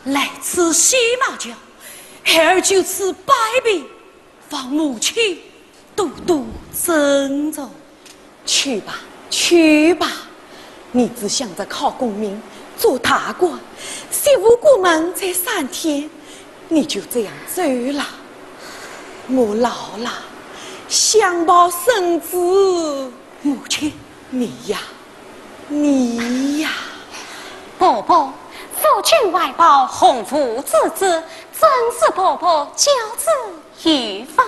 来吃喜马酒，孩儿就此摆饼，望母亲多多珍重。去吧，去吧，你只想着考功名，做大官，媳妇过门才3天，你就这样走了。我老了，想抱孙子。母亲，你呀，你呀，伯伯，夫君怀抱鸿福之子，真是伯伯教子于法。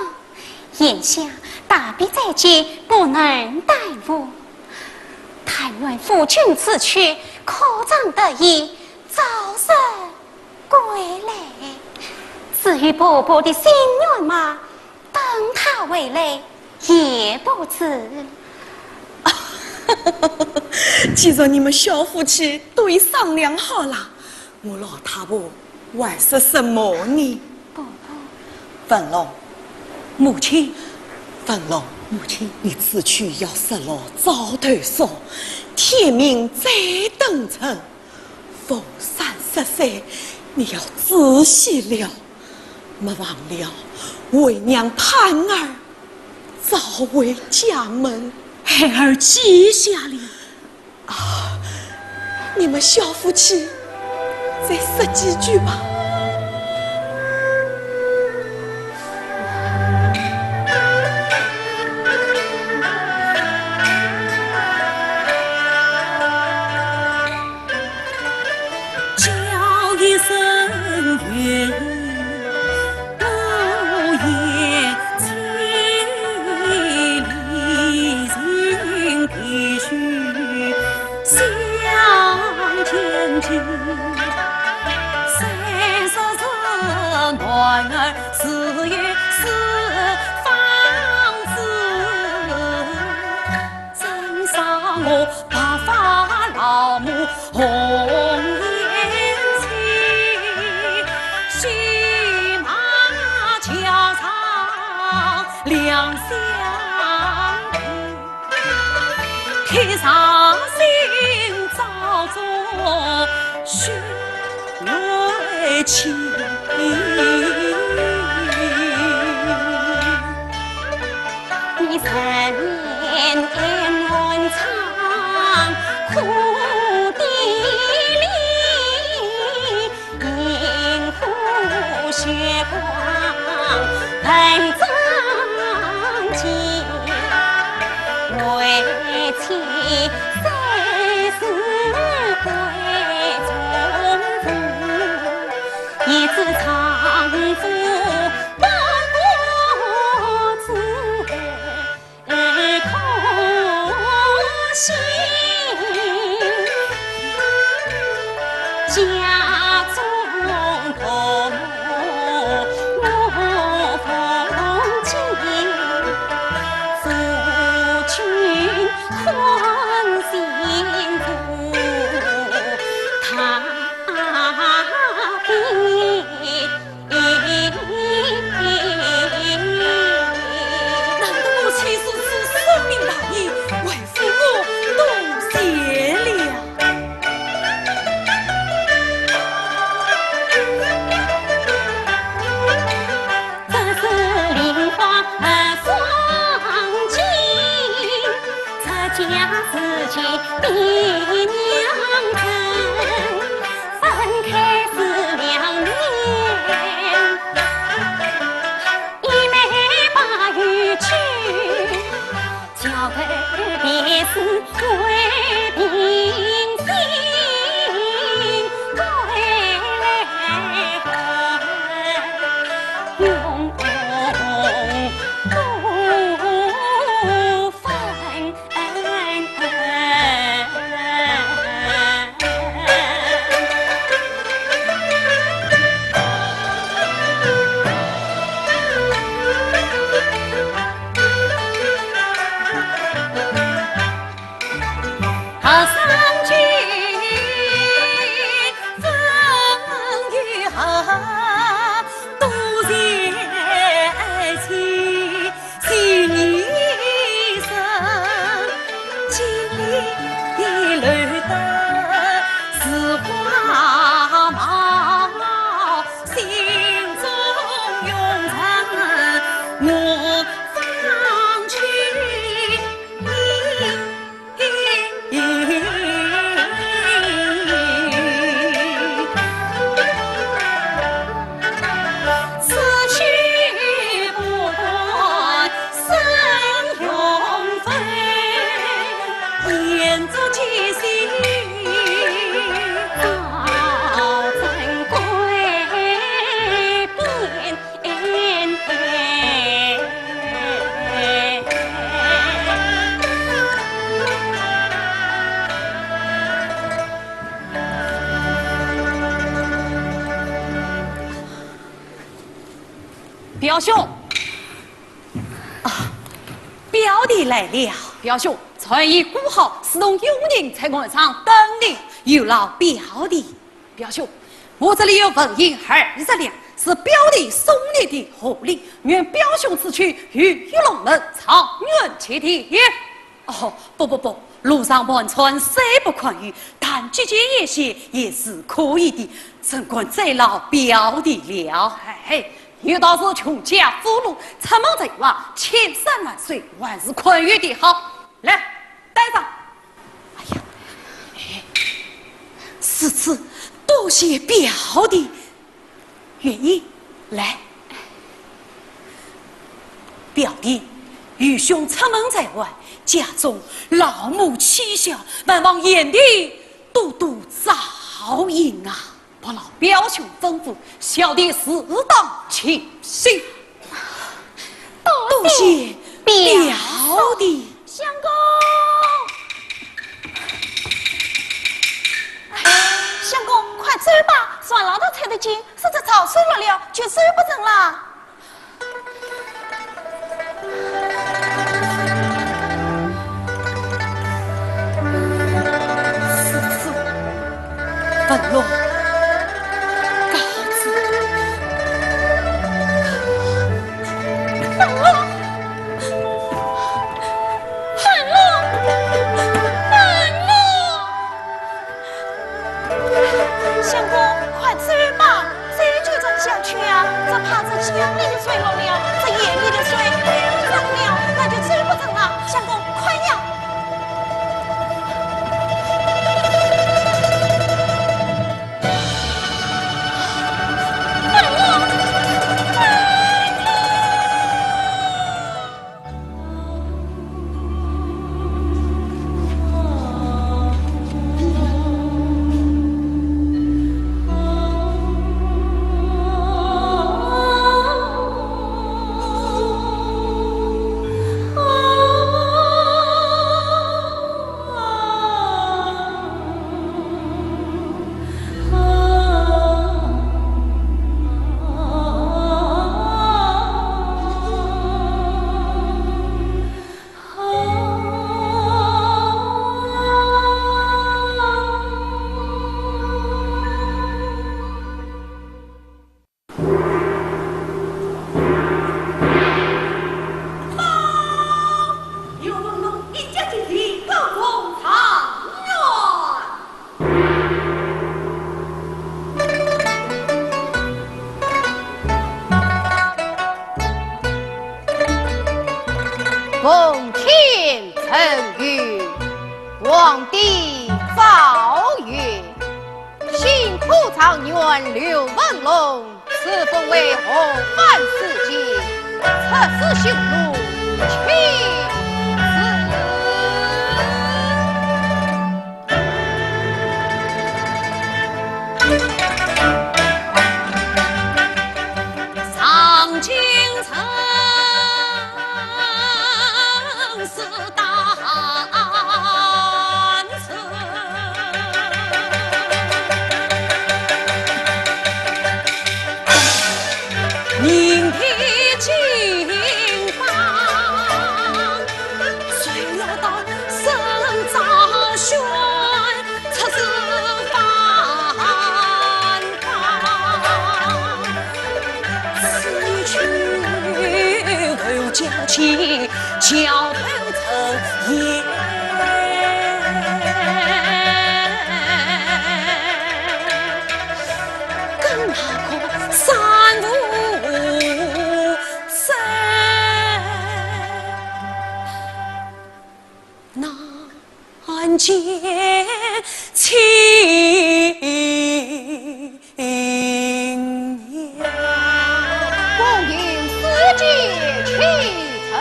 眼下大比在即，不能耽误。但愿夫君此去，可长得意，早日归来。至于伯伯的心愿嘛，等他回来也不知。既然你们小夫妻都已商量好了，我老太婆还是什么呢？伯伯，文龙，母亲，文龙，母亲，你此去要失了早头烧，天明再登城，逢3、14，你要仔细了，莫忘了为娘盼儿早回家门。孩儿记下了。你们小夫妻再说几句吧。叫一声冤，不言千里人必须相见亲。30男儿4月4方子，真赏我白发老母红颜妻，骑马桥上两相陪，天上心早作血泪情。你曾年烟文长，苦地里，银湖血光本长情，为妻虽是贵重妇，一字长夫不过子空心，家中同我奉敬，夫君宽心苦，他必难道母亲说出生命大义，为父我多谢了。这是梨花双亲，这家事情比娘疼，分开是2年，一妹把玉去，交头便是为平心，归来后永不分。表兄，表弟来了。表兄，传已鼓好，使动佣人在广场等你。有劳表弟。表兄，我这里有份银20两，是表弟送你的贺礼，愿表兄此去与龙门长远其地也。哦，不，路上盘川虽不宽裕，但季节也些也是可以的。怎管再劳表弟了。嘿，有道是穷家富路，出门在外，千山万水，万事宽裕的好。来，带上。哎呀，此次多谢表弟，愿意来。表弟，愚兄出门在外，家中老母妻小，难望眼底多多照应啊！不劳表兄吩咐，小弟适当请行。多谢表弟。相公，相公，快走吧！算老的才得进，实在早睡了，就睡不成了。此次本落告辞。相公，快走吧！这就真下去啊！这怕是江里的水漏了，这眼里的水流上了，那就走不成了。相公，快呀！奉天承运，皇帝诏曰：新土长元刘文龙赐封为洪范四杰，出使匈奴，请上京城。交头成烟，更哪可三无声？难见青烟。恭迎四杰启程。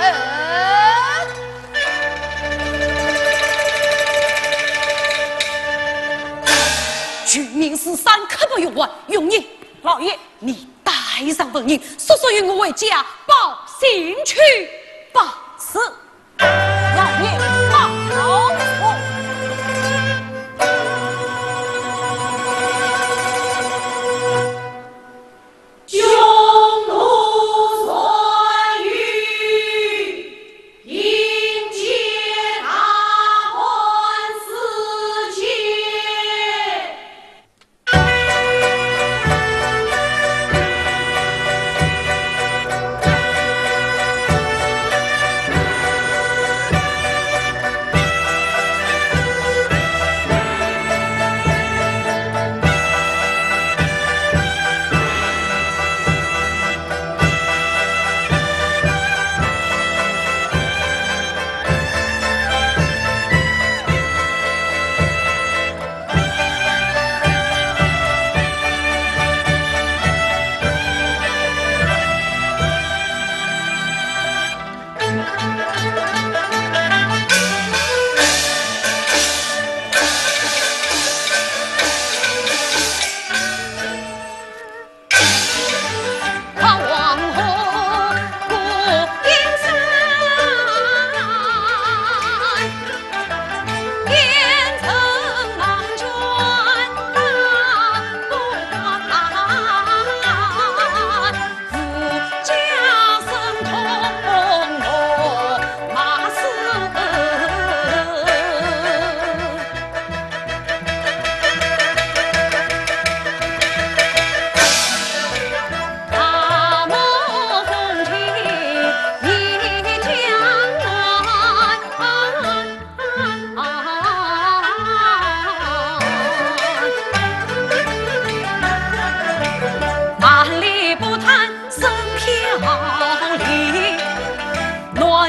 居民是山可不用完，用你老爷，你带上本银，速速与我为家报信去吧。是，老爷好。匈奴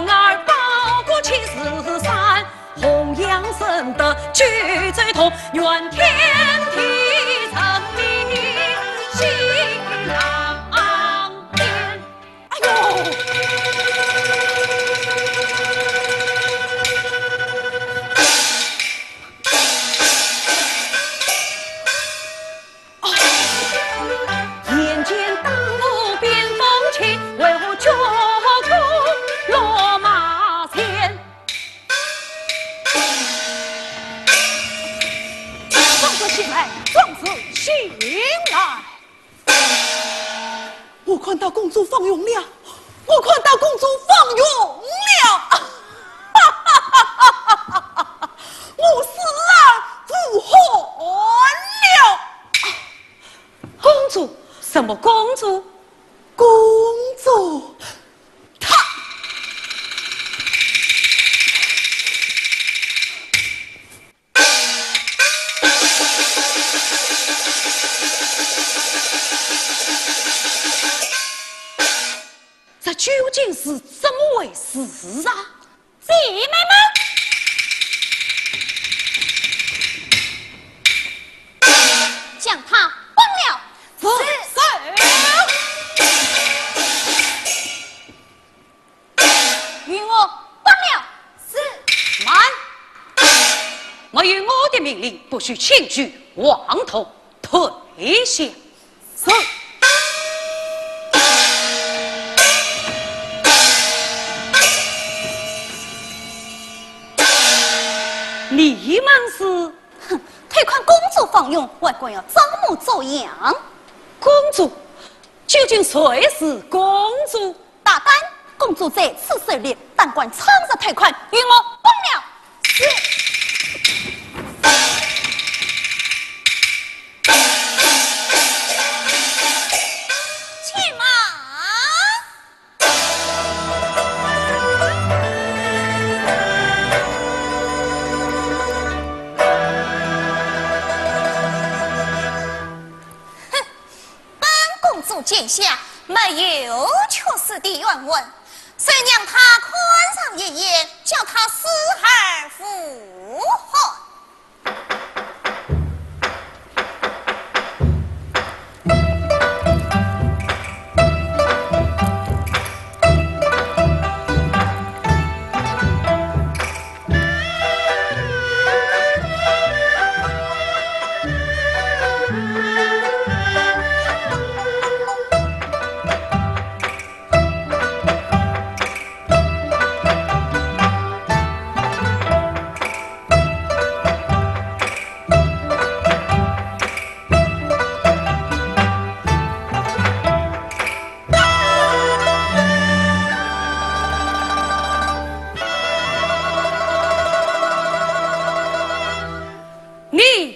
男儿报国73，弘扬圣德举罪痛，愿天地成民喜朗天。哎呦！眼见当路边风起，为何脚步落马前？壮士醒来，壮士醒来！我看到公主放勇了，我看到公主放勇了！我死而复活了！公主？什么公主？公主，她这究竟是怎么回事啊？姐妹们，将他崩了！与我崩了！是。慢！我有我的命令，不许轻举妄动，退下。是。你们是？哼，退款公主放勇，外国要招募走样。公主？究竟谁是公主？大胆！公主在此手里，但管仓着退款，与我崩了！是。且慢！哼，本公主见下没有确实的原文。谁让他宽上一言，叫他死而复活？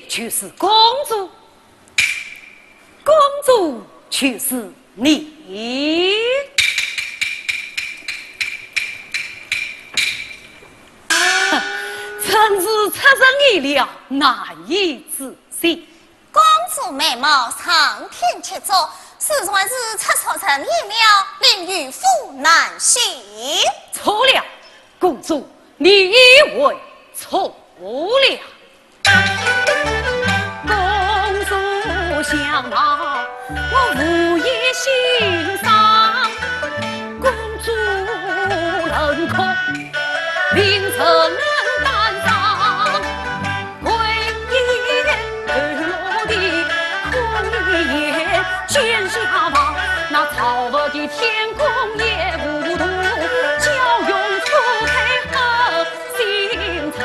就是公主，公主就是你。真是出人意料，难以置信。公主美貌上天切作，实算是出错成意料，令渔夫难信。错了，公主，你以为错了。公主相貌，我无意欣赏。公主人可令臣担当，贵言落地空言见下望，那草娥的天公也无度，教用出配合心肠。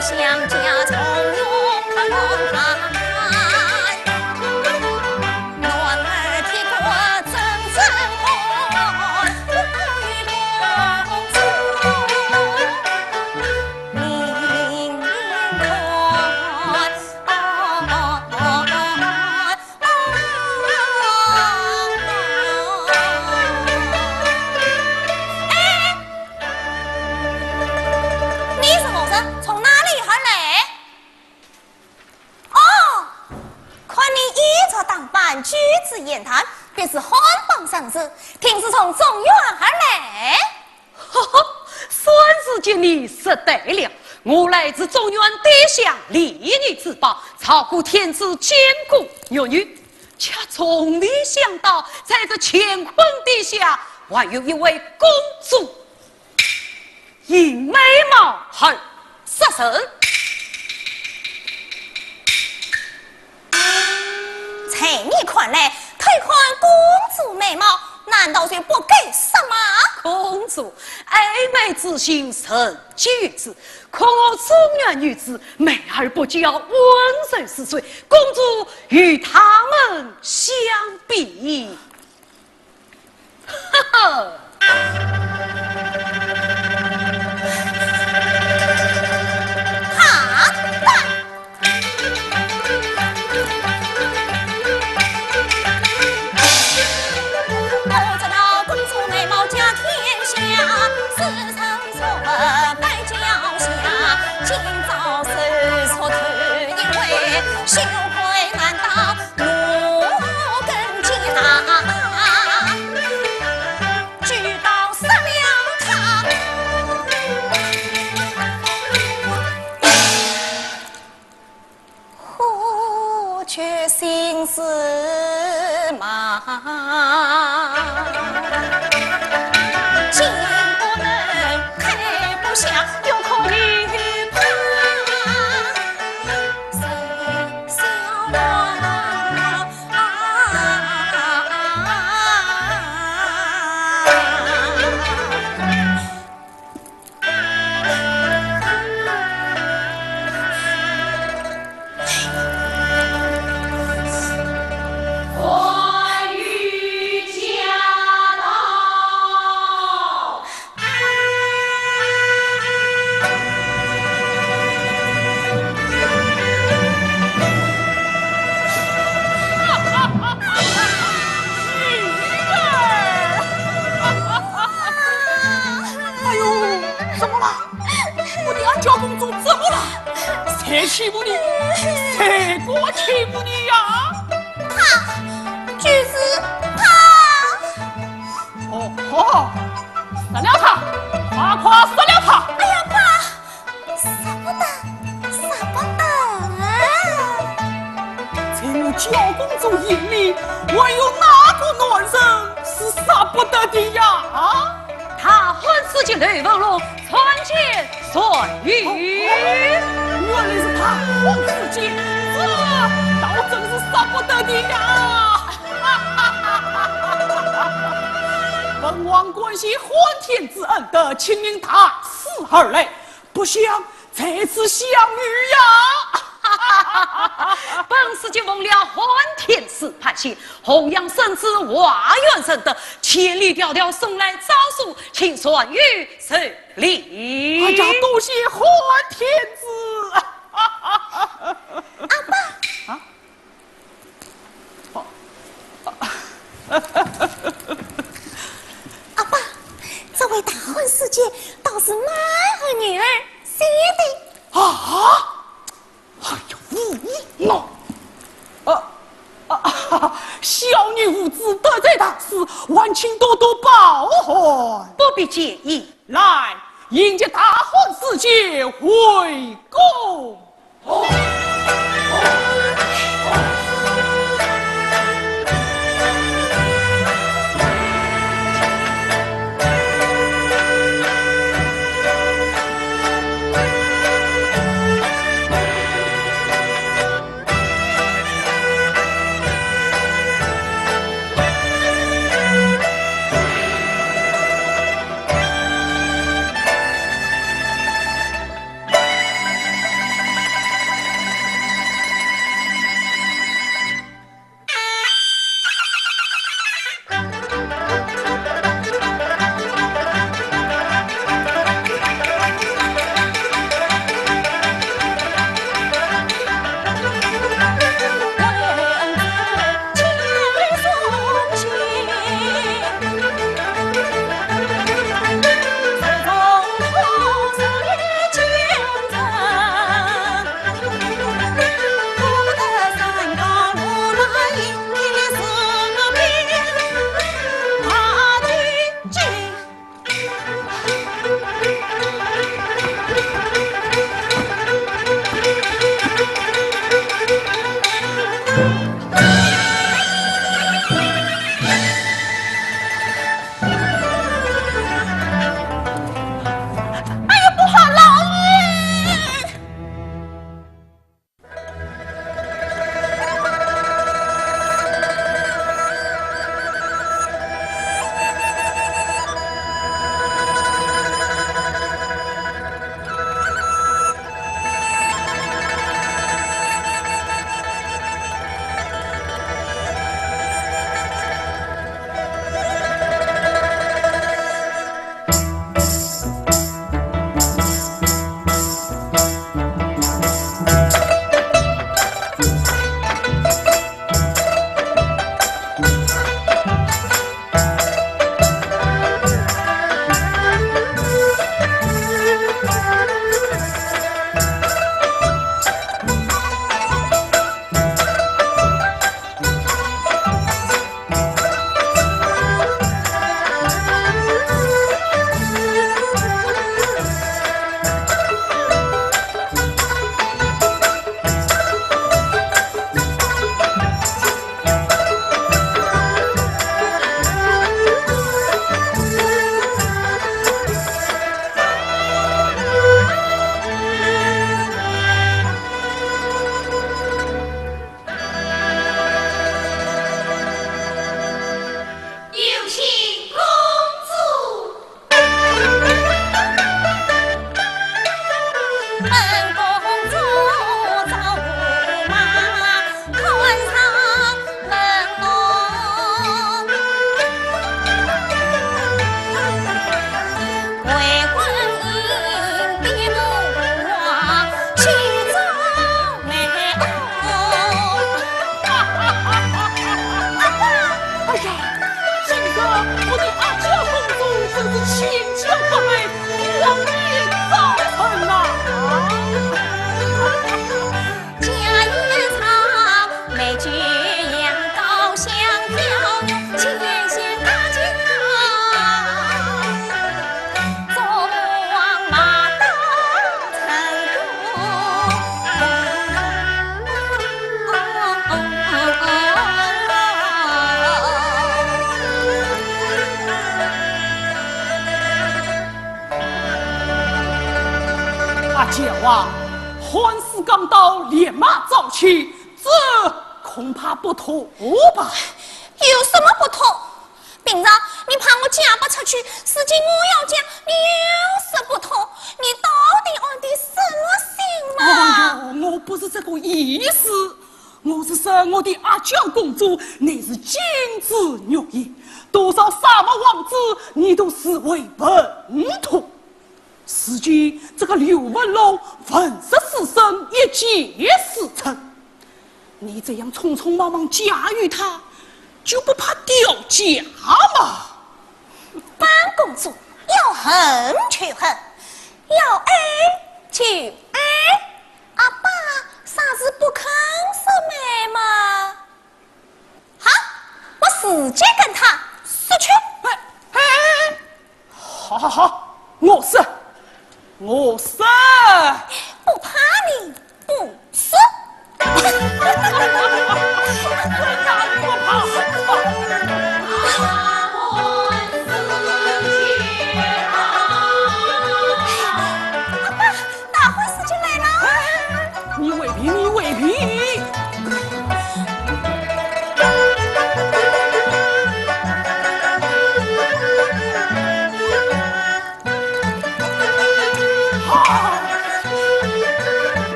相家从容看，暖儿贴过真真红，公主明看。此言谈，便是汉榜上之，听是从中原而来。哈哈，算是见你识得了。我来自中原地下，立你之宝，操古天子，艰苦弱女，恰从没想到，在这乾坤底下，还有一位公主，银眉毛儿杀神。在你看来，推看公主美貌，难道就不给什么？公主爱美之心胜举子，可我中原女子美而不骄，温柔似水，公主与他们相比，哈哈。羞愧难当，怒更激他，举刀杀了他。忽觉心思忙，心不能开不下，又可以。谁欺负你？谁给我欺负你呀？他，就是他。哦，杀了他，快杀了他！哎呀，爸，杀不得，杀不得！在我焦公主眼里，还有哪个男人是杀不得的呀？他恨死进雷文龙，传剑算玉。原来是他混世间，这倒真是杀不得的呀！本王关系还天之恩的亲临大死而来，不想再次相遇呀！本世界忘了还天子派遣，弘扬圣旨，瓦元圣德，千里迢迢送来诏书，请算玉受礼。哎呀，多谢还天子！阿爸，阿爸，这位大汉世界倒是蛮和女儿写的啊！哎呀，无义喏！小女无知得罪大师，还请多多包涵，不必介意。来，迎接大汉世界回宫。娇啊，汉室刚到，连马早起，这恐怕不妥吧？有什么不妥？平常你怕我嫁不出去，如今我要嫁，你又是不妥，你到底安的什么心嘛？哎呦，我不是这个意思，我是说我的阿娇公主乃是金枝玉叶，多少沙漠王子你都视为本土。如今这个刘文龙粉饰死生，一结死成，你这样匆匆忙忙驾驭他，就不怕掉价吗？本公主要恨去恨，要爱去爱。阿爸啥子不肯收买嘛？好，我直接跟他说去。好好好，我是。不怕你不是。大坏事情来了！你伪皮！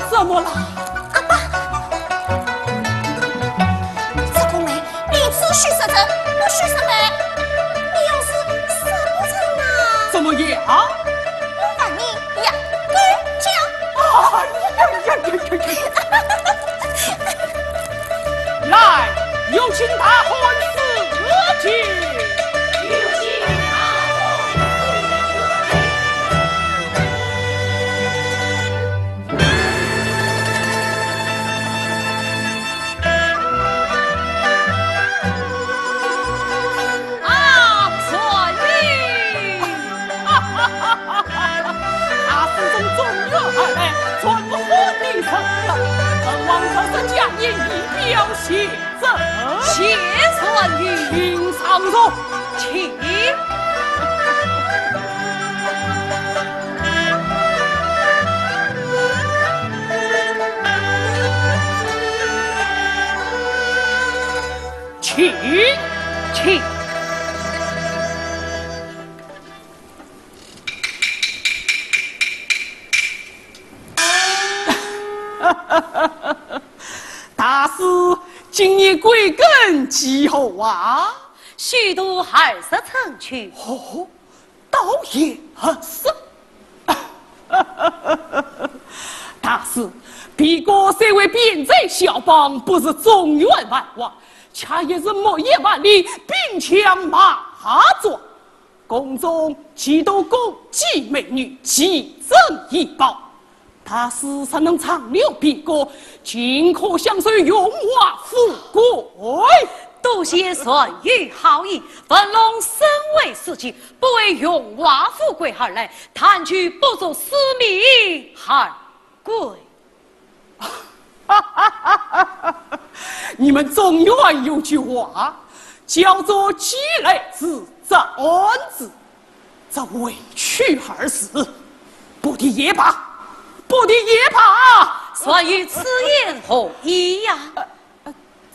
怎么了？阿爸，这个媒你只许实证，不许实败。你要是实不成啊？怎么样？我把你呀给讲。来，有请大婚司机。本王这是假言以表谢赠，谢传于请上座，请。请。大师今年贵庚几后啊？虚度20成去。哦，倒也是。大师，别个虽为边贼小帮，不是中原万王，恰也是莫言万里，兵强马壮。宫中几多宫妓美女，奇珍异宝。大师才能长留别国，尽可享受荣华富贵。多谢传于好意，本龙身为司机，不为荣华富贵而来，贪取不足私命而归。你们中原有句话，叫做积累自长子，这委屈而死，不敌也罢。传于此言何意呀？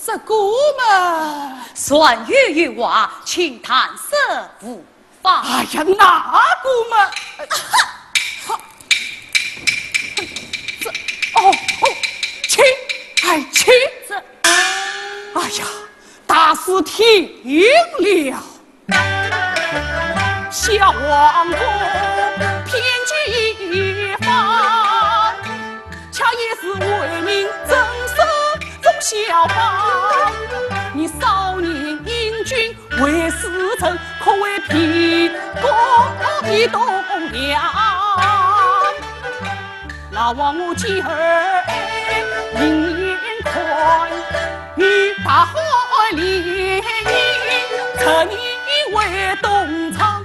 这个嘛，传于与话，请谈色无妨。哎呀，哪个嘛？请这，哎呀，大师听了，小王公偏激一番，恰也是为民增色中小帮。你少年英俊为师承，可谓披国的栋梁。老王我今儿眼宽，与大海连称你为东厂。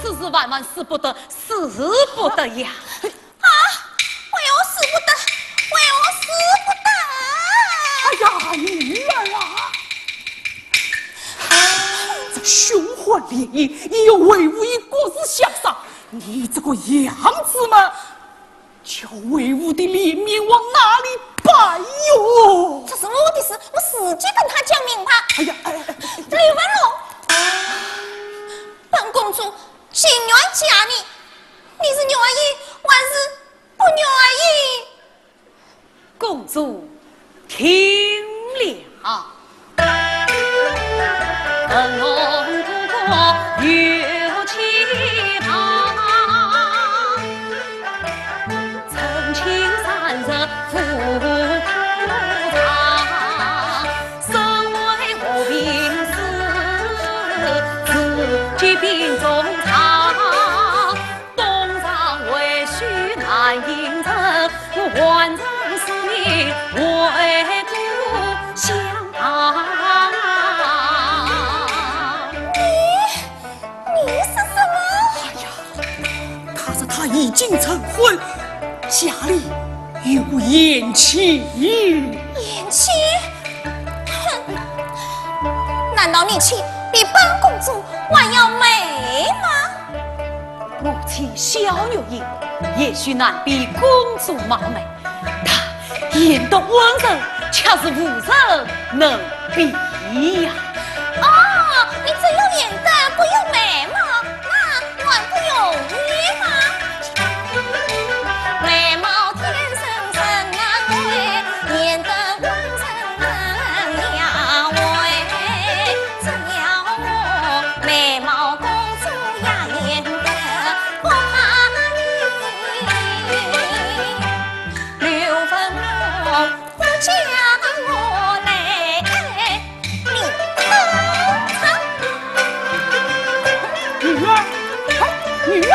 此事万万使不得，使不得呀！啊！为我使不得，为我联姻，也有为吾以国事相杀。你这个样子嘛，叫为吾的脸面往哪里摆哟？这是我的事，我自己跟他讲明白。哎呀，刘文龙，本公主情愿嫁你，你是愿意还是不愿意？公主听了，本龙不过有期盼，曾经三日赴苦长，身为何病死，自己病中藏，东上为许难应承，换成使命为故乡旁。你是什么？他已经成婚，家里有延期。延期？哼！难道你妻比本公主还要美吗？母亲小女人也许难比公主貌美，她言动温柔，恰是无人能比呀。哦，你只有脸蛋，不有眉毛，那还不有你吗？眉毛天生生难会，脸蛋温成人呀喂，只要我眉毛公主呀脸蛋不怕你，刘文龙不叫我来，你女儿，女儿，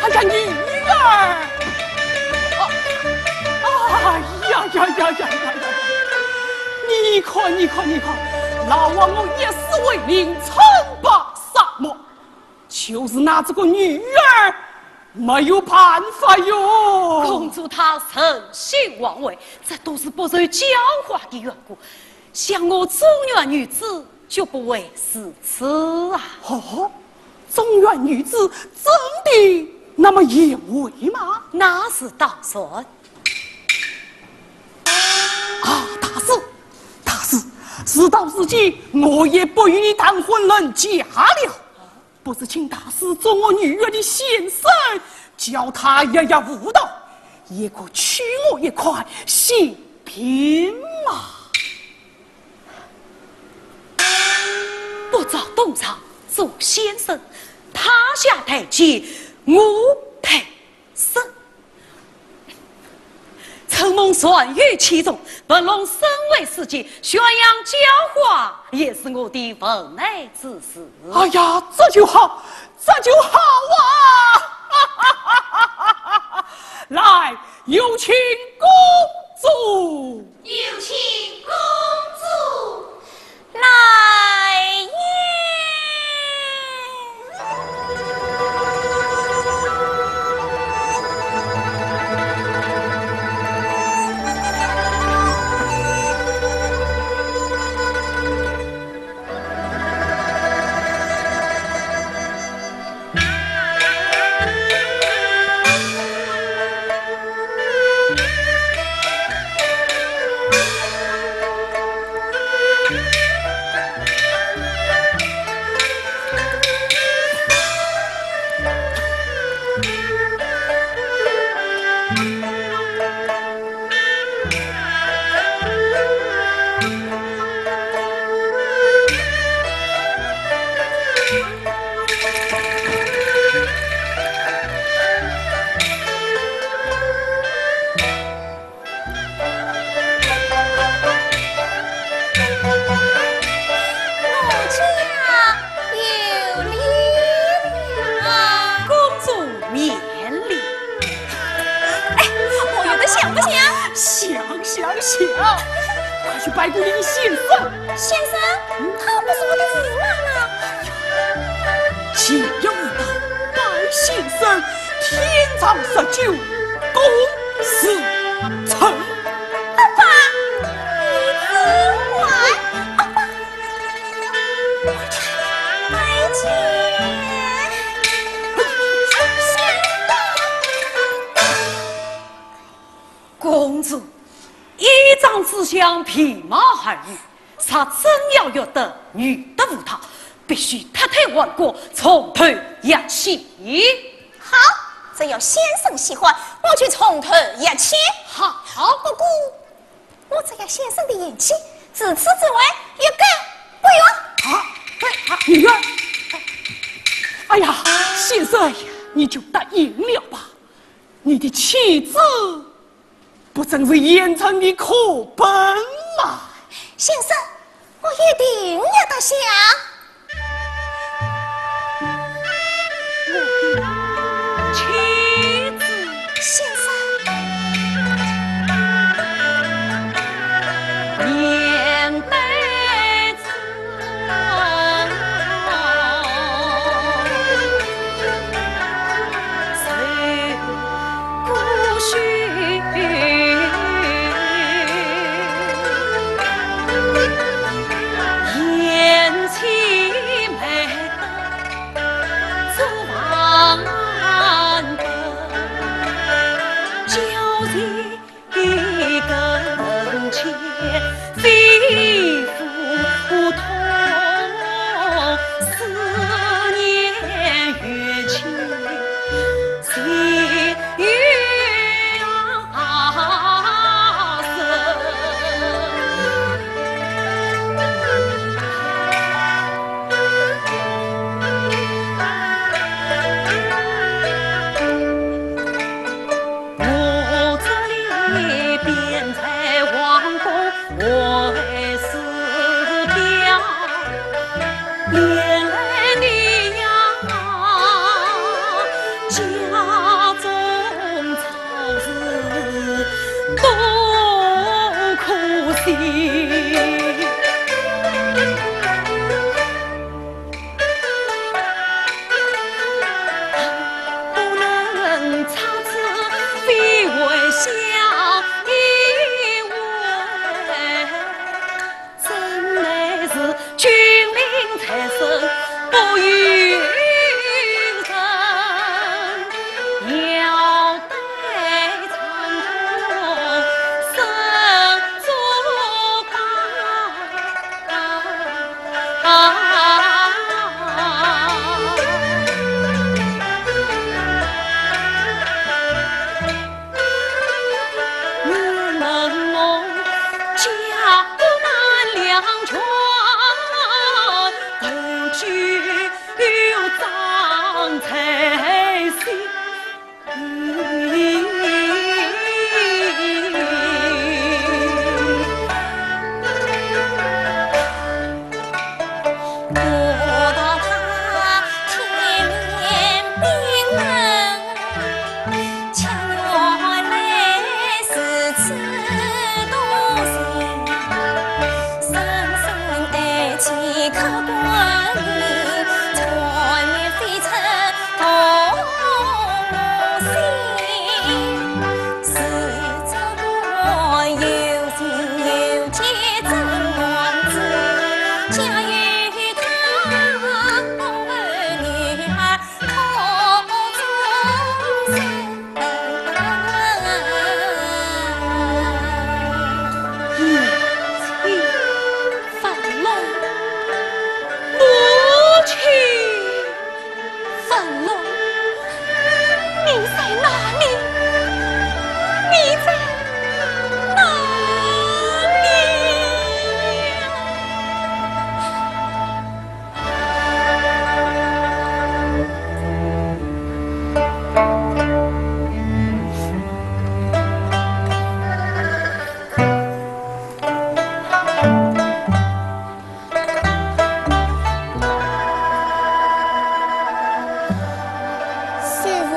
哎呀，女儿！呀！你看，老王我也是为民称霸沙漠，就是拿这个女儿没有办法哟。公主她诚心妄为，这都是不受教化的缘故。像我中原女子就不为是此啊！哦，中原女子真的那么有为吗？那是当然。啊，大事，事到如今，我也不与你谈婚论嫁了。不是请大师做我女儿的先生，教她一舞蹈，也可取我一块性命嘛。不找东厂做先生，他下台阶，我配生。承蒙传语其中，本龙身为司机，宣扬教化，也是我的分内之事。哎呀，这就好啊！来，有请公主。有请公主来也。想，快去拜过你的先生。先生，他不是我的驸马吗？既然到拜先生，天长19，公事成。阿爸，你之外，阿爸，快去拜长之相匹马而语，他真要约得女的舞蹈，必须脱胎换骨，从头演起。好，只要先生喜欢，我去从头演起。好，不过我只要先生的演技，除此之外一个不愿。对，不愿。哎呀，先生，你就答应了吧。你的妻子不正是严城的课本吗？先生，我一定要答想。妻子，先生，面对子，谁顾须？言妻美德，自忘德，交际更切，非夫同，思念越亲，心越我这里边在王宫为师表，连来你呀，家中操事多苦心。不能差此非为相依偎，真乃是君临财神不与人，要待长空生作你能我家不满两全，都具有长才心。我到他天面冰冷，强要来是此东西，深深爱情刻骨铭，穿越飞尘同心，是这个有情有节真王子，家有他公儿女儿好终身。愤怒，母亲，愤怒，你在哪里？你在哪里？师傅，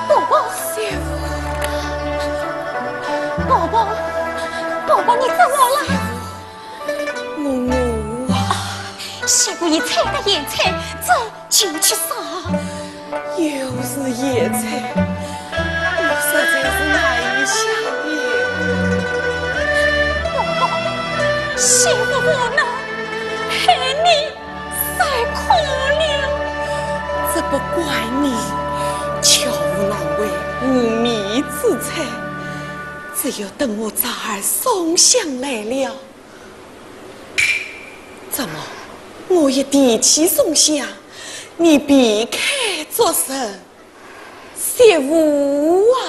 宝宝，师傅，宝宝，宝宝，你怎么了？我师傅一菜的野菜，这就去杀。又是野菜，我实在是难以下咽。宝宝，师傅无能，害你受苦了。这不怪你，巧无难为，无米之财。只有等我侄儿宋香来了，怎么我一提起宋香，你避开作声，谢无啊！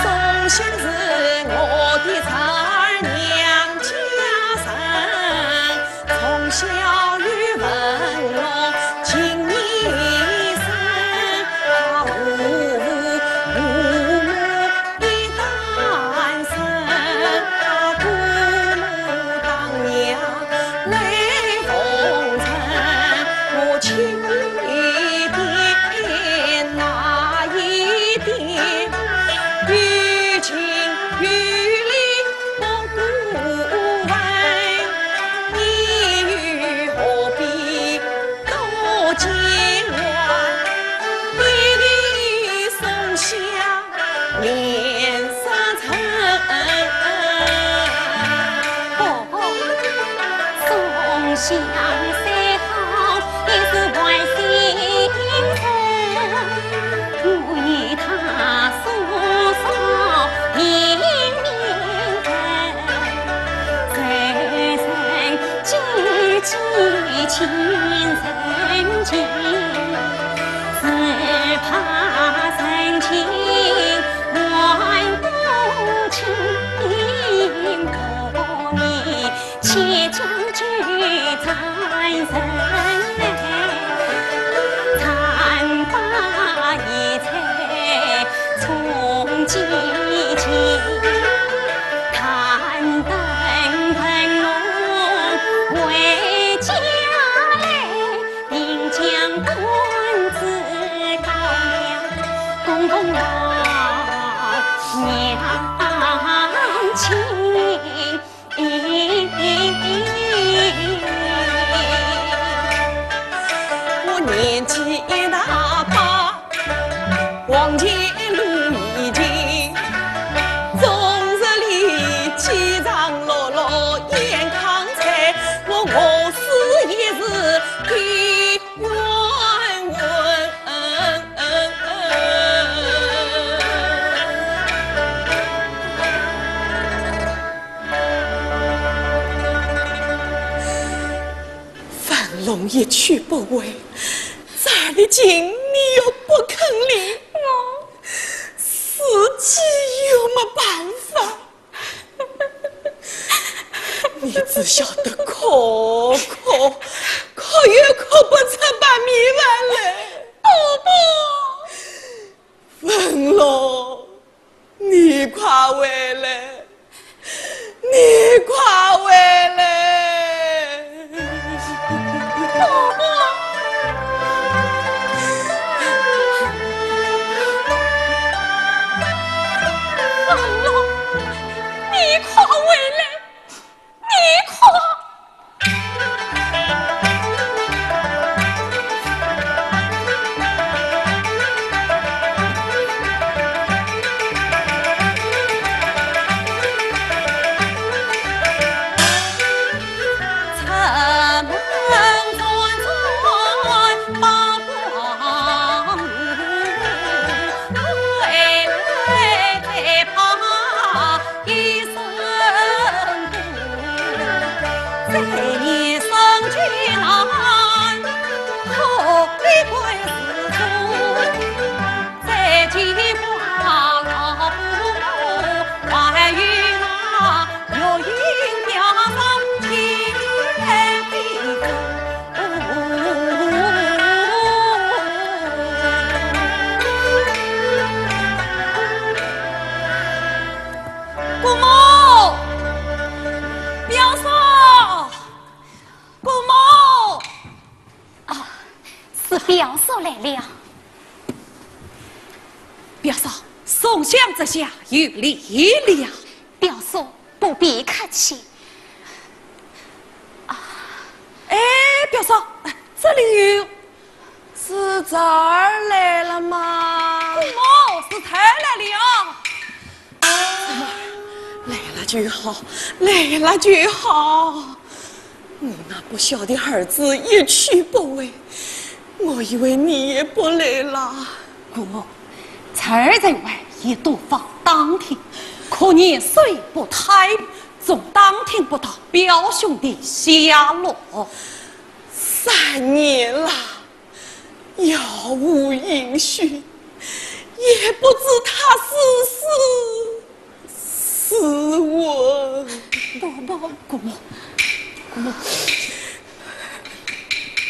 宋香是我的侄儿娘家生，从小与文龙情意深，他父母一单身，他姑母当娘泪风尘，我亲一点那一点。于情于理不顾问，你与何必多见外？你的宋香脸上沉，婆婆，宋香虽好，也是外心深。我与他素少一面人，深深记记情深情，只怕深情换不清。婆你且将句在人惨把一切从激情，弹灯喷笼为家来，并将棍子高粱，公公老娘亲。我年纪大把，往前路已经，终日里饥肠辘辘眼康菜，我死也是的冤文。龙一去不回，这儿的情你又不肯领我，自己又没办法。你只晓得哭也哭不出把米饭来。婆婆，文龙，你快回来，你快回来。表嫂来了。表嫂，宋香这下有礼了。表嫂不必客气。哎，表嫂，这里有，是这儿来了吗？哦，是太来了。来了就好，来了就好。我那不孝的儿子一去不回，我以为你也不来了。姑母，侄儿在外也多方当听，可年岁不太，总当听不到表兄的下落。3年了，杳无音讯，也不知他是我。不，姑母，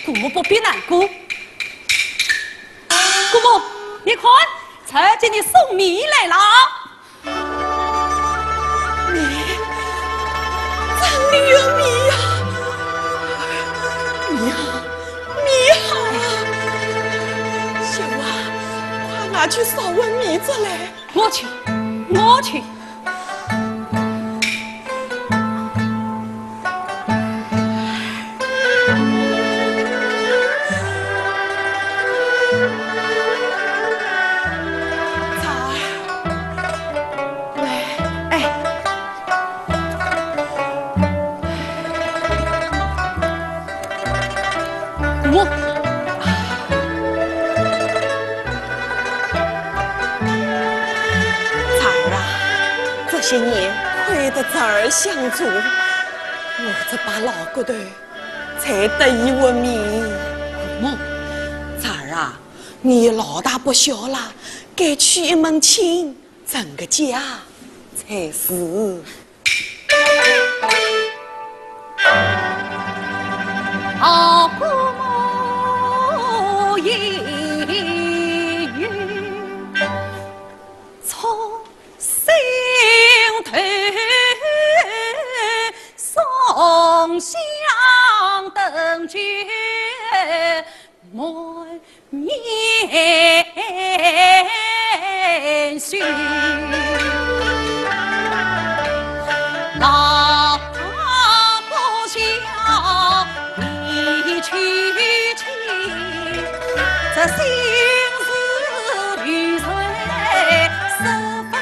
姑母不必难过。姑母，你看，侄儿给你送米来了。真的有米呀！米好啊！小娃，快拿去烧碗米子来。我去。这些年亏得侄儿相助，我这把老骨头才得以闻名。姑母，侄儿啊，你老大不小了，该娶一门亲，成个家才是。姑母一语从心头送香灯卷满面絮。老大不孝一去亲，这心事雨水十分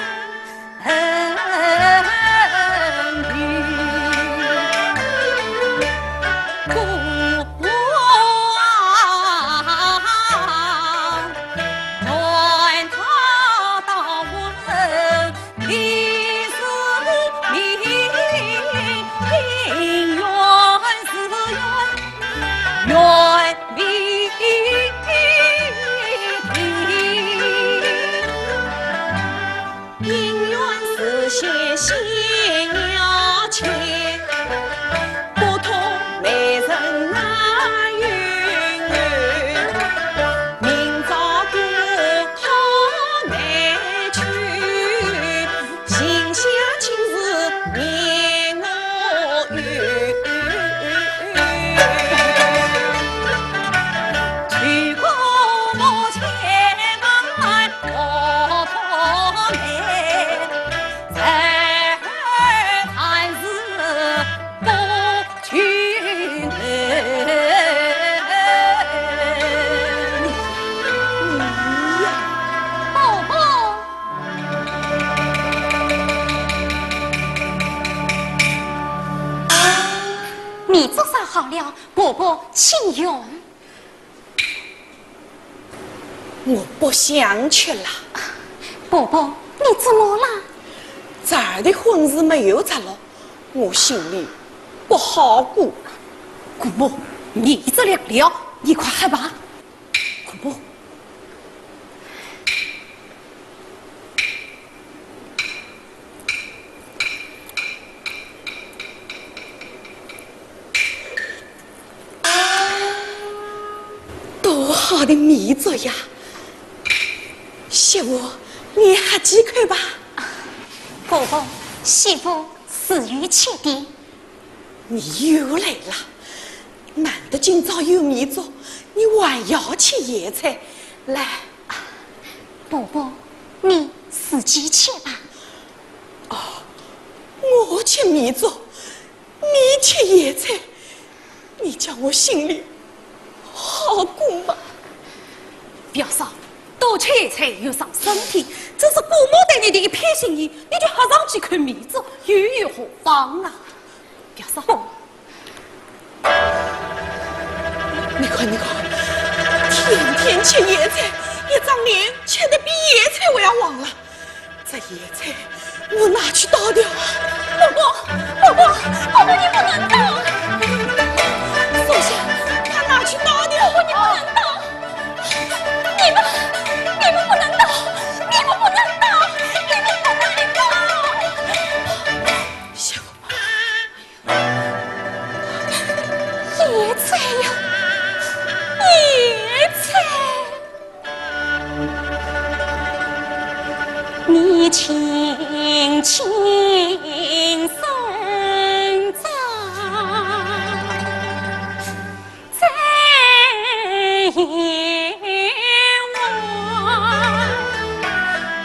米做烧好了，伯伯请用。我不想吃了。伯伯，你怎么了？侄儿的婚事没有着落，我心里不好过。姑母，米子凉了，你快喝吧。姑母。多好的米子呀！媳妇，你喝几口吧。伯伯，媳妇死于切地。你又来了，难得今朝有米做，你还要吃野菜。来，伯伯，你自己吃吧。哦，我吃米做，你吃野菜，你叫我心里好过吗？表嫂，多吃野菜有伤身体，这是姑母对你的一片心意，你就喝上几口米子，又有何妨啊？表嫂，你看，天天天吃野菜，一张脸吃得比野菜我要旺了。这野菜我拿去倒掉。婆婆，你不能倒！首先，他拿去倒掉。你不能倒！你们不能倒！你们不能倒！你们不能倒！小野菜呀，野菜！你轻轻生长在野外，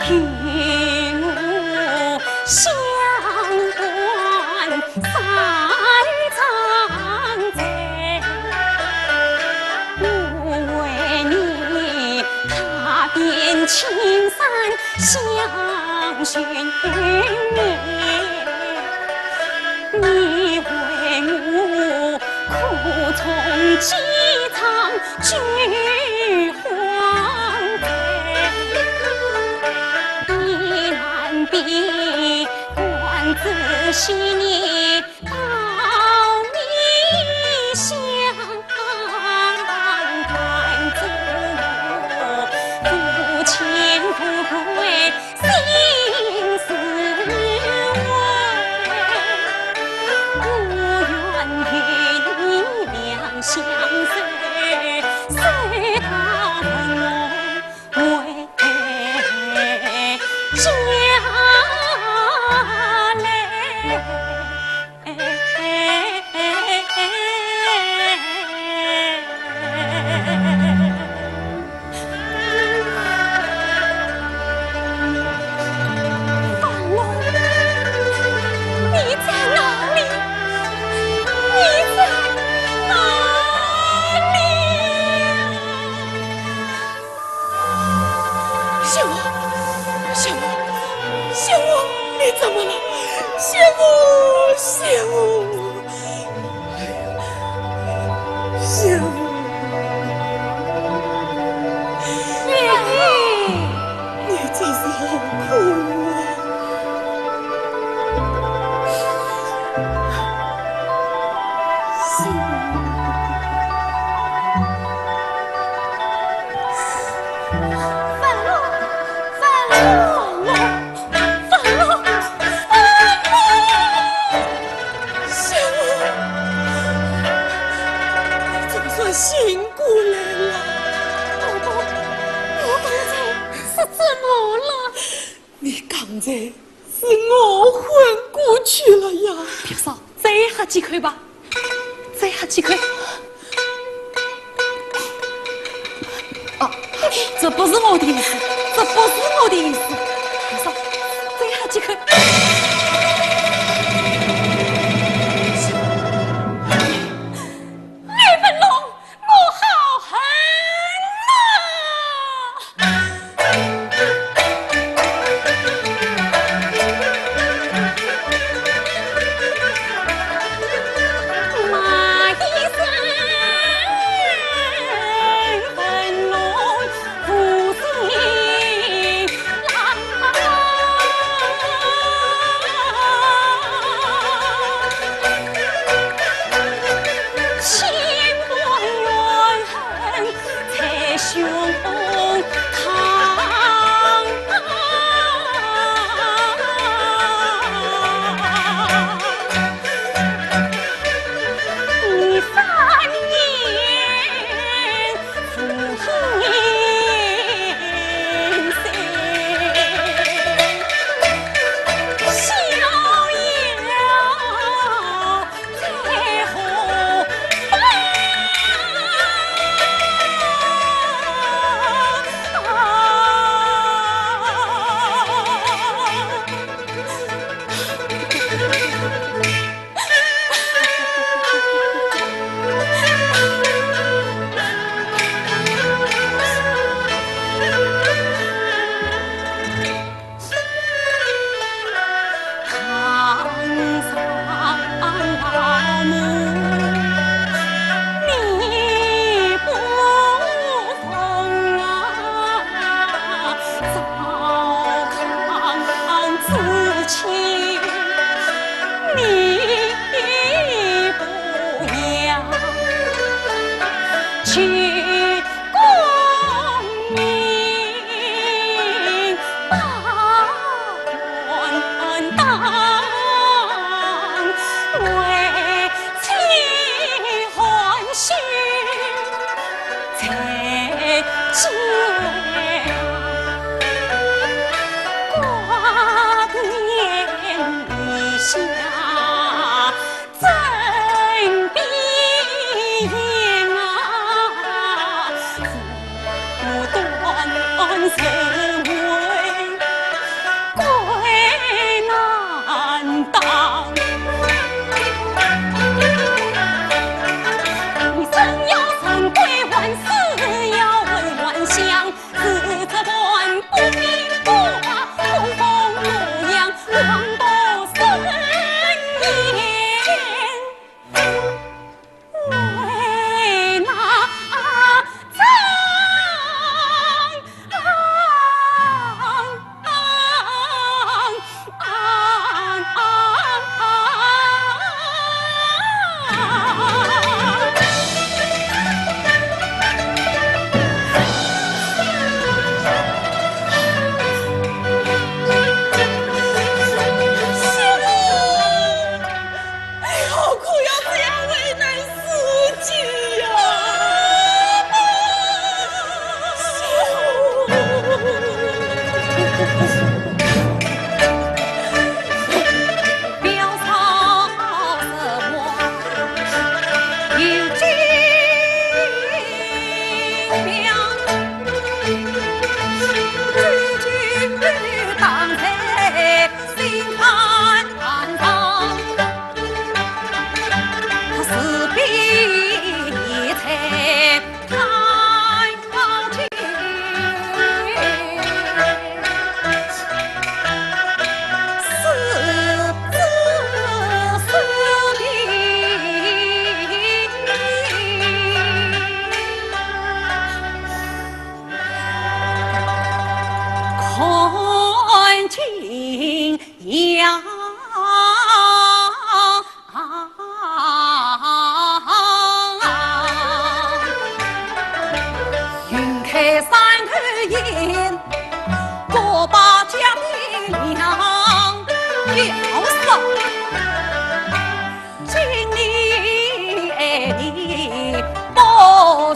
与我相伴三长在。我为你踏遍青山相寻觅，你为我苦从饥肠俱荒废，意难避断子昔年到你乡，看着我不亲不归心思慰，不愿与你两相随，随到我为家怎么了？谢母，你真是好苦醒过来了，我刚才是怎么了？你刚才是我昏过去了呀！别说，再喝几口吧，再喝几口。哦，这不是我的意思，这不是我的意思。别说，再喝几口。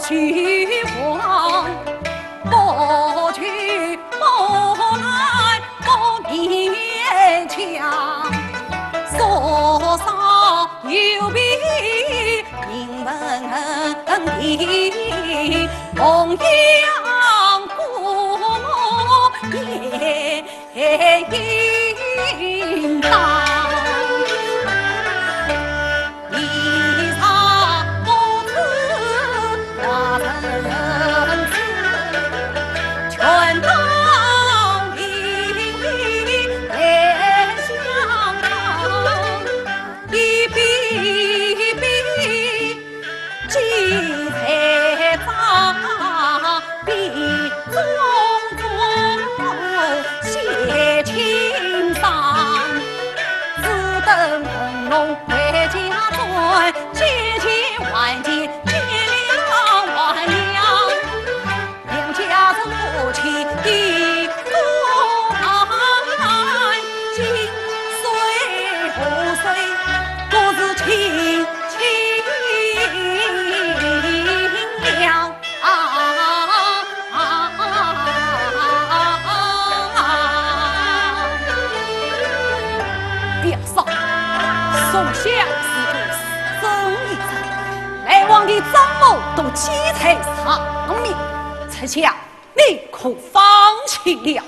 去往，不去不来不勉强，说少有比英文的同样父母也应当。你张某都积财丧命，才想你可放弃了。